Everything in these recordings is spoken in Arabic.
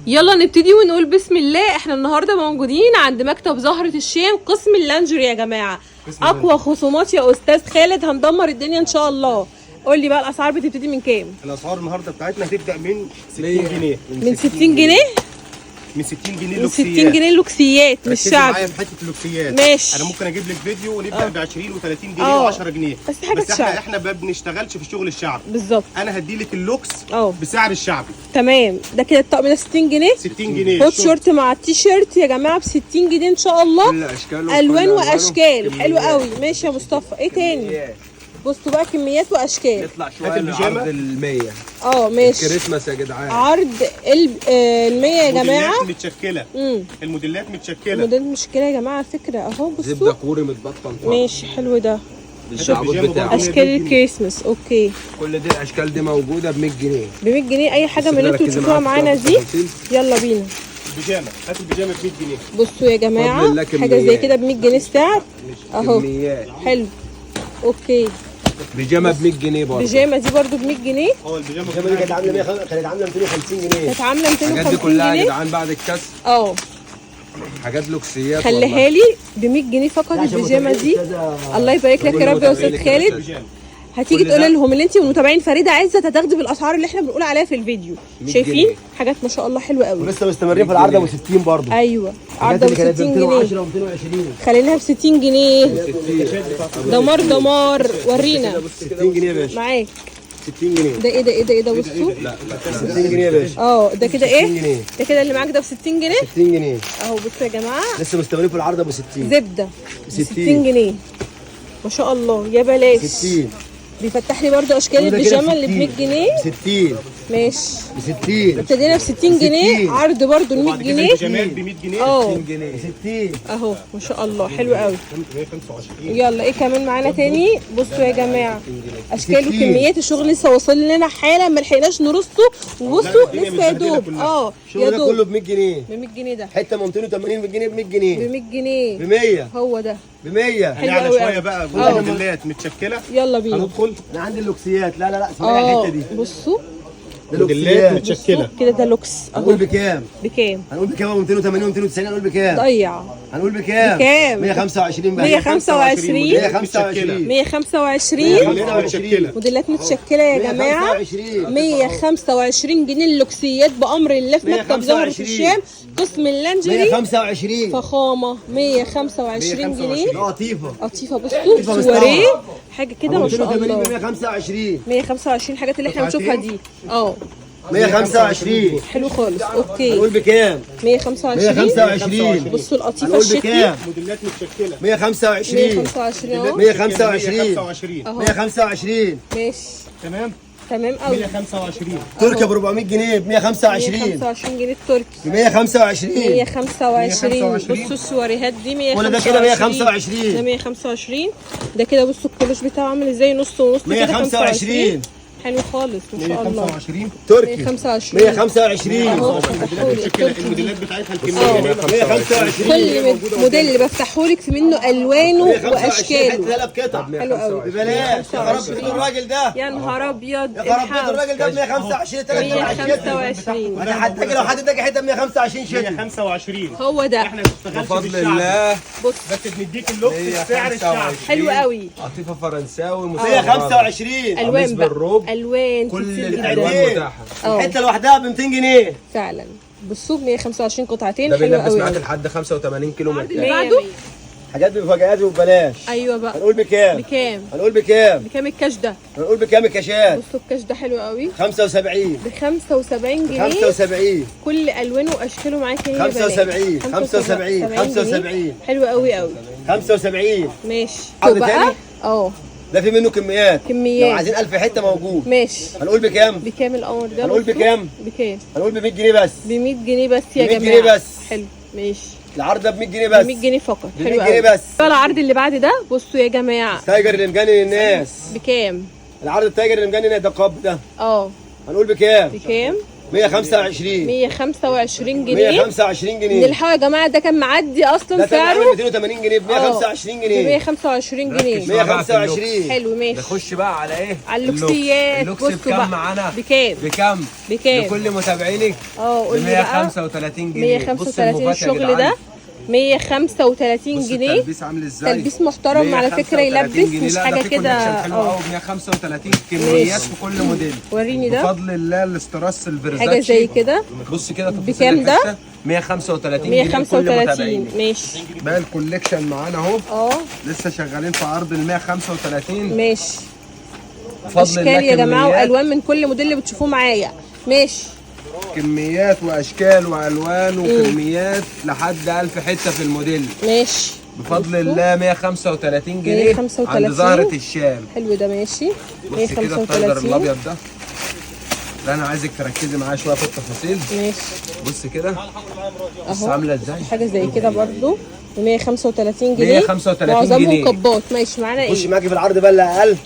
يلا نبتدي ونقول بسم الله. احنا النهارده موجودين عند مكتب زهرة الشام قسم اللانجري يا جماعه. اقوى خصومات يا استاذ خالد، هندمر الدنيا ان شاء الله. قول لي بقى الاسعار بتبتدي من كام؟ الاسعار النهارده بتاعتنا هتبدا من 60 جنيه. من 60 جنيه؟ من 60 جنيه من لوكسيات. 60 جنيه لوكسيات مش شعبي. معايا في حته اللوكسيات. ماشي. انا ممكن اجيب لك فيديو ونبدا ب 20 و30 جنيه و10 جنيه. بس حاجه شعبي. احنا ما بنشتغلش في الشغل الشعبي. بالظبط. انا هدي لك اللوكس بسعر الشعبي. تمام. ده كده الطقم ده 60 جنيه. 60 جنيه. كوت شورت مع التي شيرت يا جماعه ب 60 جنيه ان شاء الله. كل اشكال الوان واشكال. حلو قوي. ماشي يا مصطفى. ايه تاني؟ بصوا بقى كميات واشكال. يطلع شويه لعرض ال100. ماشي. كريسماس يا جدعان. عرض ال100 يا جماعه. الموديلات متشكله. الموديلات متشكله. الموديلات متشكله يا جماعه على فكره اهو. بصوا زبده كوري متبطن. ماشي حلو ده. بالتعبود بتاعه. اشكال الكريسماس. اوكي. كل دي الاشكال دي موجوده ب 100 جنيه. ب 100 جنيه اي حاجه من اللي انتوا بتشوفوها معانا دي. يلا بينا. البيجامه، هات البيجامه ب 100 جنيه. بصوا يا جماعه حاجه زي كده ب 100 جنيه السعر اهو. حلو. اوكي. بيجامه ب 100 جنيه برضه. البيجامه دي برضه ب 100 جنيه. البيجامه دي كانت عامله 250 جنيه. كانت عامله 250 جنيه. الحاجات دي كلها يا جدعان بعد الكسر. حاجات لوكسيات. خليها لي ب 100 جنيه فقط البيجامه دي. الله يبارك لك يا رب يا استاذ خالد. هتيجي تقول لهم اللي انت ومتابعين فريده عزت هتاخدي بالاسعار اللي احنا بنقول عليها في الفيديو. شايفين حاجات ما شاء الله حلوه قوي. ولسه مستمرين في العرض ابو 60 برضه. ايوه عرض ابو 60 جنيه. 10 و220 خليناها ب 60 جنيه. دمار دمار. ورينا. 60 جنيه يا باشا. معاك 60 جنيه. ده ايه ده بصوا. لا 60 جنيه يا باشا. ده كده ايه؟ 60 جنيه. ده كده اللي معاك ده ب 60 جنيه. 60 جنيه اهو بصوا يا جماعه لسه مستمرين في العرض ابو 60. زبده ب 60 جنيه ما شاء الله يا بلاش. 60. بيفتح لي برده اشكال البيجامه اللي ب 100 جنيه. 60 ماشي ب 60. ابتدينا ب 60 جنيه. عرض برده ال 100 جنيه. البيجامات ب 100 جنيه. 60 جنيه. 60 اهو ما شاء الله حلو قوي. 125. يلا ايه كمان معانا تاني؟ بصوا يا جماعه اشكال وكميات الشغل لسه واصل لنا حالا ما لحقناش نرصه. وبصوا لسه يا دوب يا الشغل ده كله دوب ب 100 جنيه. ب 100 جنيه ده حته من 280 جنيه ب 100 جنيه. ب 100 جنيه ب 100 هو ده ب 100. حلو على قوي شويه قوي. بقى موديلات متشكله. يلا بينا. هندخل. انا عندي اللوكسيات. لا اسمعي الحته دي. بصوا ده موديلات لوكسيات. متشكله. كده ده لوكس هنقول بكام؟ بكام؟ هنقول بكام؟ 280 و290 هنقول بكام؟ ضيع. هنقول بكام؟ بكام؟ 125 بقى. 125 125 125 موديلات متشكله يا جماعه. 125 جنيه اللوكسيات بامر الله في مكتب زهرة الشام قسم اللانجري. 125 فخامه 125 جنيه. قطيفه بصوا سواريه حاجه كده ما شاء الله. 125 الحاجات اللي احنا بنشوفها دي 125 حلو خالص. اوكي هنقول بكام؟ 125 بصوا القطيفه هنقول الشتوي. بكام؟ موديلات متشكله. 125 125 125 اهو 125 ماشي تمام قوي. 125 تركيا ب 400 جنيه ب 125 125 جنيه التركي. ب 125 125 بصوا السواريهات دي 125. ولا ده كده 125 ده 125. ده كده بصوا الكلوش بتاعه عامل ازاي نص ونص كده 125 حلو خالص ما شاء الله. 125 تركي 125 125 اهو فتحولي التركي. الموديلات بتاعتها الكميه 125 كل موديل اللي بفتحهولك في منه الوانه واشكاله. 3 قطع حلو قوي. ببلاش. يا خراب بيت الراجل ده. يا نهار ابيض. يا خراب بيت الراجل ده ب 125 3 125 انا هتاجي لو حد اداك حته ب 125 شتوي. 125 هو ده. احنا بنشتغلش بفضل الله. بص بس بنديك اللوكس بسعر الشعبي. حلو قوي. قطيفه فرنساوي 125 الوان بقى بالروب. الوان كل كتير الالوان جدا. متاحه. الحته لوحدها ب 200 جنيه فعلا بصوا ب 125 قطعتين. ده حلو بيلبس قوي معاك لحد 85 كيلو متر. بعده حاجات بمفاجآت وببلاش. ايوه بقى. هنقول بكام؟ بكام؟ هنقول بكام؟ بكام الكاش ده؟ هنقول بكام الكاشات؟ بصوا الكاش ده حلو قوي 75 ب 75 جنيه. 75 كل الوانه واشكاله معاك هي 75 75 75 حلو قوي قوي 75 ماشي. عرض بقى تاني؟ ده في منه كميات كميات. لو عايزين 1000 حته موجود. ماشي. هنقول بكام؟ بكام القمر ده؟ هنقول بصوا. بكام؟ بكام؟ هنقول ب 100 جنيه بس. ب 100 جنيه بس يا 100 جماعه. جنيه بس. حلو ماشي. العرض ده ب 100 جنيه ب بس. 100 جنيه فقط. ب حلو 100 جنيه قوي. بس. بقى العرض اللي بعد ده بصوا يا جماعه. التايجر اللي مجنن الناس. بكام؟ العرض التايجر اللي مجنن ده القب ده. اه هنقول بكام؟ بكام؟ 125 125 جنيه 125 جنيه نلحقوا يا جماعه، ده كان معدي اصلا ده كان عامل سعره 280 جنيه ب 125 ب جنيه 125 جنيه. ركز بقى في 125 حلو ماشي. نخش بقى على ايه؟ على اللوكسيات. اللوكس بصوا بكام بقى. معانا؟ بكام؟ بكام؟ بكام؟ لكل متابعينك قول ب لي بقى. 135 جنيه. 135 الشغل ده 135 جنيه. التلبيس عامل ازاي؟ تلبيس محترم على فكره، 135 يلبس جنيه. مش لا، حاجه ده في كده. كولكشن حلو قوي ب 135 كميات في كل موديل. وريني ده. بفضل الله الاستراس الفيرزاتشي حاجه زي كده. بص كده تفاصيل بكام ده؟ الحتة. 135 جنيه. 135 ماشي. بقى الكولكشن معانا اهو. اه لسه شغالين في عرض ال 135. ماشي. بفضل الله اشكال يا جماعه كميات. والوان من كل موديل اللي بتشوفوه معايا. ماشي. كميات واشكال والوان وكميات لحد 1000 حته في الموديل. ماشي. بفضل الله 135 جنيه 135. عند زهرة الشام. حلو ده ماشي. بص كده التايجر 135 الابيض ده. لا انا عايزك تركزي معايا شويه في التفاصيل. ماشي. بص كده. بص اهو عامله ازاي؟ حاجه زي كده برضو ب 135 جنيه. 135 معظمهم جنيه. كبات. ماشي معانا خش ايه؟ معاكي في العرض بقى اللي اقل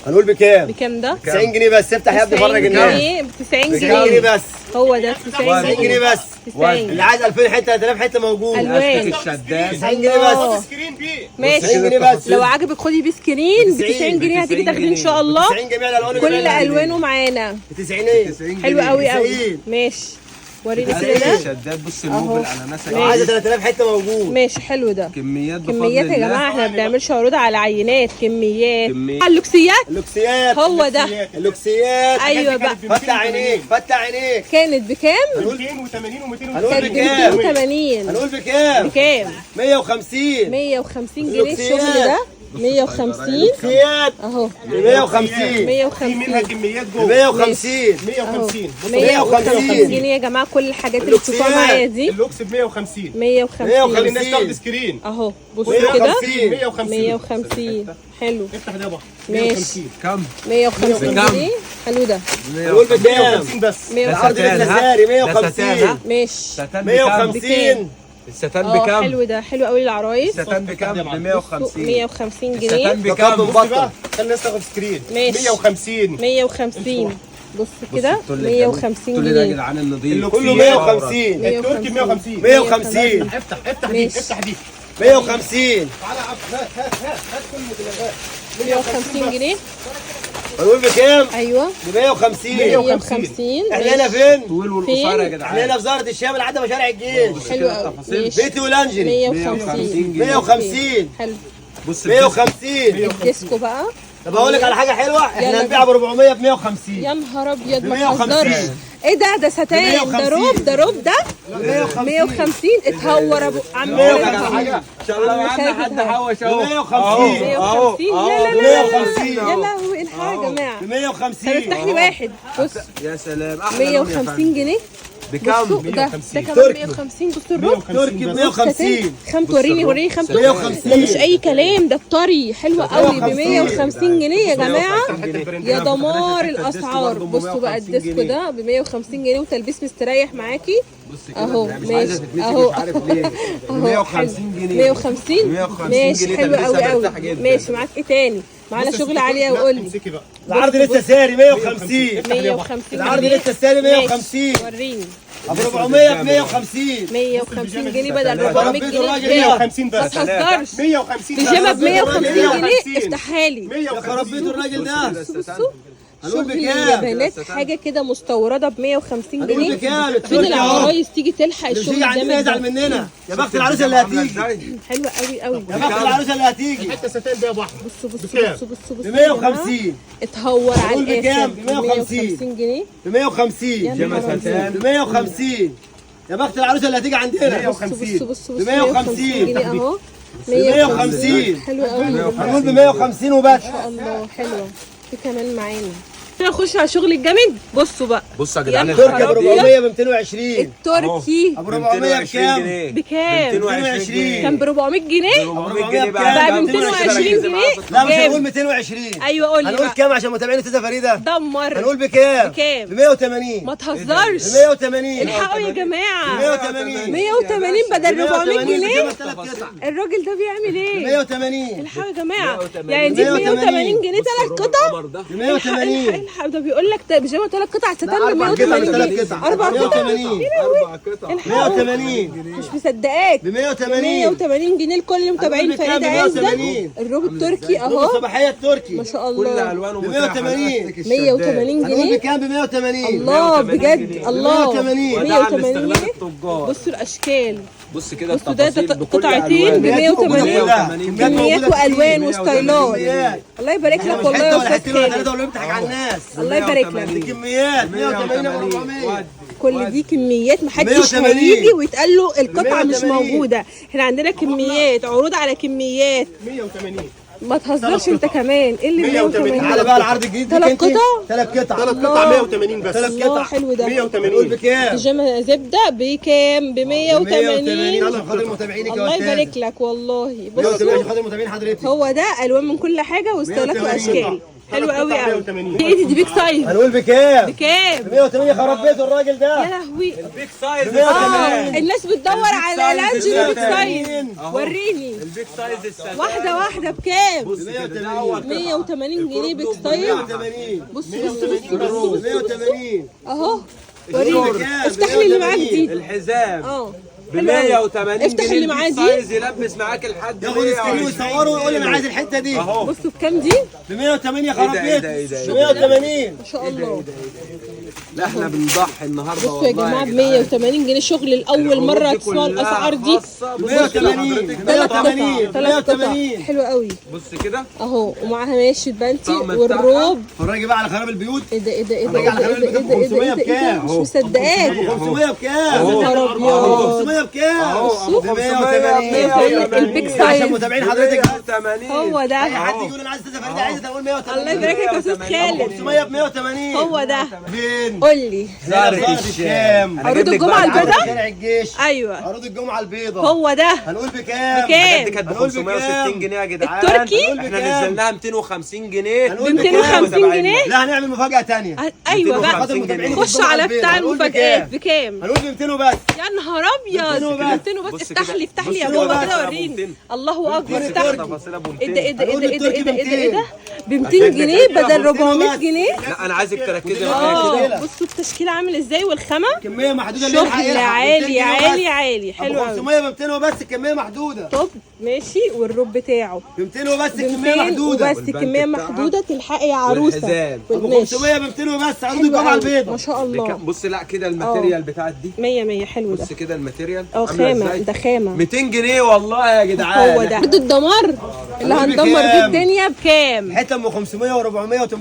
هنقول بكام؟ بكام ده؟ 90 جنيه بس. افتح يا ابني 90 فرج الناس. جنيه ب 90 90 جنيه جنيه بس. هو ده 90 90 جنيه بس. 90 اللي عايز 2000 حته 3000 حته موجود. ألوان. أسكت الشداد. 90 جنيه بس. سكرين بيه. ماشي. 90 جنيه بس. لو عجبك خدي بسكرين ب 90 جنيه هتيجي 90 تاخدي ان جنيه. شاء الله 90 جميع الالوان كل الوانه معانا. 90 ايه؟ 90 حلو جنيه. قوي قوي. 90. ماشي. وريني أسكت كده ده. الشداد. بص أهو. الموب الاناناس ماشي. عايزه 3000 حته موجود. ماشي حلو ده. كميات بفضل كميات يا الله. جماعه، احنا ما بنعملش عروض على عينات. كميات. كميات. على اللوكسيات اللوكسيات. هو ده. اللوكسيات. ايوه بقى. فتح عينيك فتح عينيك. كانت بكام؟ 280 و200 هنقول كانت ب بكام؟ 280. هنقول بكام؟ بكام؟ 150. 150 جنيه اللوكسيات. الشغل ده 150 اللوكسيات اهو. ب 150. في منها 150 كميات ب جوه. 150. 150. 150 جنيه يا جماعه. كل الحاجات اللي بتشوفوها معايا دي اللوكس ب 150. 150 خلي الناس تاخد سكرين. اهو. بصوا كده 150. 150 حلو. افتح ده بقى. ماشي. 150. كم؟ 150 بكام؟ جنيه حلو ده. هنقول بكام؟ 150 بس. 150 العرض للنساري ده 150. ستان، ها؟ ماشي. ستان بكام؟ 150. الستان اه بكام؟ حلو ده. حلو قوي للعرايس. الستان بكام؟ ب 150. 150 جنيه. الستان ده بكام؟ طب بص بقى خلي الناس تاخد سكرين. ماشي. 150. 150 بص كده التل 150 التل ده يا جنيه. جدعان النظيف. كله 150. التركي 150. 150. افتح ماشي. دي افتح دي. 150. تعالى يا عبد. هات كل الموديلات. 150 جنيه. هنقول بكام؟ ايوه ب 150. 150 احنا هنا فين؟ طويل والقصير يا احنا جدعان. هنا في زهرة الشام لحد مشارع الجيش. حلو قوي. التفاصيل. ماشي. بيتي والانجلي 150 150. حلو. بص 150. الديسكو بقى. طب اقول لك على حاجه حلوه، يلا احنا هنبيع ب 400 ب 150. يا نهار ابيض ما 150. تهزرش. ايه ده ستان. ده 150. روب ده روب ده 150 اتهور ابو عم. اقول لك على حاجه ان شاء الله معانا حد حوش اهو. 150. 150 لا لا لا 150. يا لهوي ايه الحاجه يا جماعه. ب طب 150. افتح لي واحد بص. يا سلام احلى لون يا 150 فندم. جنيه. بكام؟ بصوا ده كمان تركي. 150. بصوا الروب تركي ب 150. خامته. وريني خامته. 150. ده مش اي كلام، ده الطري حلو قوي ب 150 جنيه يا جماعه. يا دمار الاسعار. بصوا بقى الديسكو ده ب 150 جنيه وتلبيس مستريح معاكي بص كده اهو. مش عايزه ماشي تتمسك اهو مش عارف ليه. ب اهو 150 جنيه. 150 150 ماشي جنيه حلو قوي تلبسها قوي. مرتاح جدا. ماشي معاك ايه تاني؟ معانا شغل عالي قوي. قول لي. امسكي بقى. العرض لسه ساري 150. 150 العرض جنيه. لسه ساري ماشي. 150. وريني. ابو 400 ب 150. 150 جنيه بدل 400 ربيت جنيه. الراجل بجد. 150 ما بس. تهزرش. 150 بيجامه ب 150 جنيه 150. افتحها لي. يا خربيت الراجل ده. بصوا هنقول شغل بكام؟ اليابانات حاجه كده مستورده ب 150 هنقول جنيه. بكام؟ فين العرايس تيجي تلحق اللي الشغل بيجي عندنا الجامد يزعل ده. مننا. يا بخت العروسه اللي هتيجي. حلوه قوي قوي. يا بخت العروسه اللي هتيجي. حته ستان بيها بحر. بصوا بصوا بكام؟ بصوا بصوا ب بصوا 150. اتهور على هنقول الاخر. بكام؟ ب 150. 150 جنيه. ب 150. يا نهار أبيض. ب 150. يا بخت العروسه اللي هتيجي عندنا. بصوا بصوا بصوا ب 150 جنيه اهو. 150. حلو قوي. هنقول ب 150 وبس. الله حلوه. في كمان معانا. نخش على شغل الجامد. بصوا بقى بص يا جدعان يا تركي نهار ابو أبيض. 400 ب 220. التركي ابو 400 بكام؟ بكام؟ 220. كان ب 400 جنيه 400 جنيه بقى بقى ب 220 جنيه. لا مش جامد. هنقول 220. ايوه قول لي هنقول بقى. كام عشان متابعين استاذه فريده؟ دمر. هنقول بكام؟ بكام؟ ب 180. ما تهزرش. ب 180. الحقوا يا جماعه. 180. 180 بدل 400 جنيه. ثلاث قطع. الراجل ده بيعمل ايه؟ 180. الحقوا يا جماعه 180. يعني دي ب 180 180 جنيه 3 قطع. ب 180. ده بيقول لك ده بيجيبوا 3 قطع ستان ب 4 قطع 180 3 جنيه. قطع 4 قطع 180 4 قطع الحقوا. 180 مش مصدقاك. ب 180 180 جنيه لكل متابعين بكام؟ فريدة عزة. 180. الروب التركي روب اهو الصباحيه التركي ما شاء كل الله. الوانه ب متاحه 180. 180 هنقول جنيه. بكام؟ ب 180 الله 180 بجد جنيه. الله 180. ودعم 180 استغلال جنيه. التجار. بصوا الاشكال، بص كده بصوا ده التفاصيل بكل قطعتين ب ألوانه. 180 كميات والوان وستايلات. الله يبارك لك مش والله حته يا ولا استاذ حتتين ولا خالد. 3 ولا بتضحك على الناس. الله يبارك لك. دي كميات 180 و 400. كل دي كميات محدش 180. هيجي ويتقال له القطعه مش 180. موجوده. احنا عندنا كميات، عروض على كميات. 180 ما تهزرش انت كمان. ايه اللي 180. 180؟ تعالى بقى العرض الجديد. 3 قطع. 3 قطع 3 الله. قطع 180 بس. 3 الله قطع حلو ده. نقول 180 بكام؟ بيجامه زبده بكام؟ ب 180. عشان خاطر متابعينك يا الله استاذ. يبارك لك والله. 180 بصوا عشان خاطر متابعين حضرتك. هو ده الوان من كل حاجه وستايلات 180. واشكال. حلو قوي قوي. 180. دي بيك سايز. هنقول بكام؟ بكام؟ 180 خراب بيته الراجل ده. يا لهوي. البيك سايز ب 180. الناس بتدور على سايز لانجري بيك الستان. سايز. أهو. وريني البيك سايز الستان. واحده واحده بكام؟ بص كده ده اول 180 جنيه بيك سايز. 180 بصوا 180 اهو وريني. بكام؟ افتح لي اللي معاك دي. الحزام اه ب 180 افتح جنيه اللي معاه البيك دي. سايز يلبس معاك لحد ياخد سكرين ويصوره ويقول انا عايز الحته دي. اهو بصوا بكام دي؟ ب 180 خراب إيه بيته. ده؟ ب 180 ما شاء الله. لا احنا بنضحي النهارده بصوا يا جماعه ب 180 جنيه شغل لاول مره تسمعوا الاسعار دي. 180 3 قطع 180 3 قطع 180 حلو قوي بص كده اهو. ومعاها ماشي البنتي طقم والروب. فرجي بقى على خراب البيوت. ايه ده ايه ده ايه ده راجع على خلال البيت ب 500 بكام؟ مش مصدقاك. 500 بكام؟ يا نهار ابيض. 500 بكام؟ بصوا. ب 180 البيك سايز. عشان متابعين حضرتك. 180 هو اي ده. حد يقول انا عايز استاذ فريدة عايز اقول 180. الله يبارك لك يا استاذ خالد. 500 ب 180 هو ده. فين؟ قول لي. زهرة الشام. أنا عروض جايب لك الجمعة بقى البيضاء؟ شارع الجيش. ايوه عروض الجمعة البيضاء. هو ده. هنقول بكام؟ بكام؟ دي كانت ب هنقول 560 جنيه يا جدعان. التركي؟ احنا نزلناها 250 جنيه. هنقول ب 250 جنيه؟ لا هنعمل مفاجأة تانية. ايوه بقى. 250 جنيه. خش على بتاع المفاجآت بكام؟ هنقول ب 200 وبس. يا نهار ابيض. 200 بس. بص افتح كده. لي افتح لي يا بص بابا كده كده بقى وريني. 200. الله اكبر بص افتح لي. تفاصيلها ب ايه ده ايه ده ايه200. ده ايه ده ايه ده ايه ده ايه ده؟ ب 200 أكيد جنيه كده. بدل 400 بس. جنيه. لا انا عايزك تركزي معايا كده. بصوا التشكيل عامل ازاي والخامه. كمية محدودة شغل عالي عالي عالي. حلو قوي. 500 ب 200 وبس الكمية محدودة. طب ماشي. والروب بتاعه ب 200 وبس ب الكمية 200 محدودة. وبس. والبنك كميه بتاعها. محدوده تلحقي يا عروسه. والحزام. ابو والماشي. 500 ب 200 وبس عروض حلو الجمعة قوي. البيضاء. ما شاء الله. بص لا كده الماتيريال بتاعت دي. 100 100 حلو ده. بص كده الماتيريال اه عاملة خامه إزاي؟ ده خامه. 200 جنيه والله يا جدعان. هو ده. عرض الدمار اللي هندمر بيه الدنيا بكام؟ حتة ام 500 و400 و800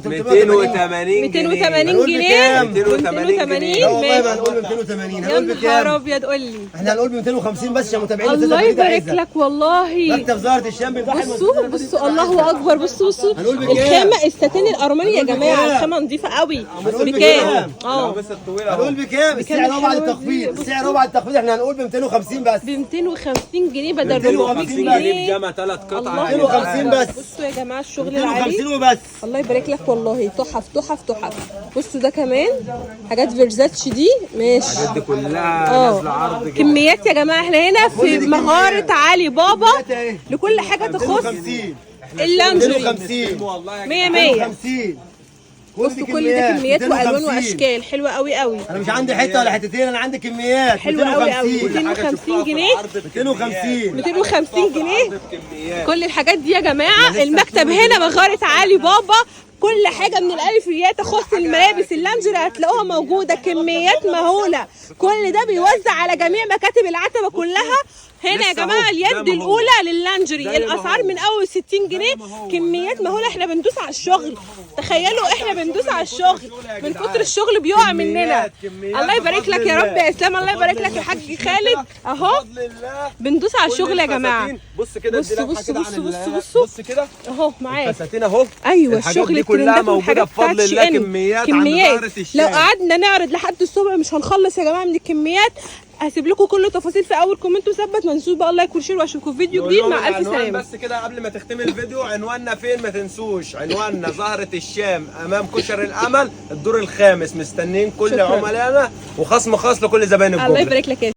280 280 جنيه. 280 لا والله ما ماشي. هنقول ب 280 يا هنقول نهار بكام؟ ابيض قول لي. احنا هنقول ب 250 بس عشان متابعين الله يبارك لك والله. مكتب زهرة الشام بيضحي بصوا بصوا الله اكبر. بصوا هنقول بكام؟ الخامه الستان الارماني يا جماعه. بكام؟ الخامه نظيفه قوي. هنقول بكام؟ لو اه بس الطويله هنقول بكام؟ السعر هو بعد التخفيض. السعر هو بعد التخفيض احنا هنقول ب 250 بس. ب 250 جنيه بدل 250 400 جنيه جنيه. بجامعه 3 قطع الله يا جدعان. 250 بس. بصوا يا جماعه الشغل العالي. 250 وبس. الله يبارك لك والله. تحف تحف تحف. بصوا ده كمان حاجات فيرزاتشي دي. ماشي. دي كلها نازله عرض جدا. كميات يا جماعه. احنا هنا في مهاره علي بابا لكل حاجه تخص 250 اللانجري. 250 والله يا 100 100. 250 بصوا كل ده كميات والوان واشكال حلوه قوي قوي. انا مش عندي حته ولا حتتين انا عندي كميات. حلوه قوي قوي. 250 250 جنيه. 250 250 جنيه. بكميات. كل الحاجات دي يا جماعه. المكتب هنا مغاره علي بابا. كل حاجه من الالفيات تخص الملابس اللانجري هتلاقوها موجوده. كميات مهوله. كل ده بيوزع على جميع مكاتب العتبه كلها. هنا يا لسه جماعه أهو، اليد زي ما هو. الاولى لللانجري. زي ما الاسعار هو. من اول 60 جنيه. كميات مهوله. احنا بندوس على الشغل. تخيلوا احنا بندوس على الشغل من كتر الشغل بيقع مننا. كميات الله يبارك لك يا رب يا اسلام. الله يبارك لك يا حاج خالد. اهو بفضل الله. بندوس على الشغل يا كل جماعه. الفساتين. بص كده بصوا ادي لك بصوا حاجة بصوا عن بصوا ال- بصوا. بص كده اهو معاك. الفساتين اهو. ايوه الحاجات الشغل دي كلها الترندات موجودة والحاجات بفضل بتاعت الله. شي إن. كميات عند كميات زهرة الشام. لو قعدنا نعرض لحد الصبح مش هنخلص يا جماعه من الكميات. هسيب لكم كل التفاصيل في اول كومنت مثبت. ما تنسوش بقى الله يكون شير واشوفكم في فيديو جديد مع الف العنوان سلامه. بس كده قبل ما تختمي الفيديو. عنواننا فين؟ ما تنسوش عنواننا زهرة الشام امام كشر الامل الدور الخامس. مستنيين كل شكراً. عملائنا وخصم خاص لكل زباين الله الجمله. يبارك لك يا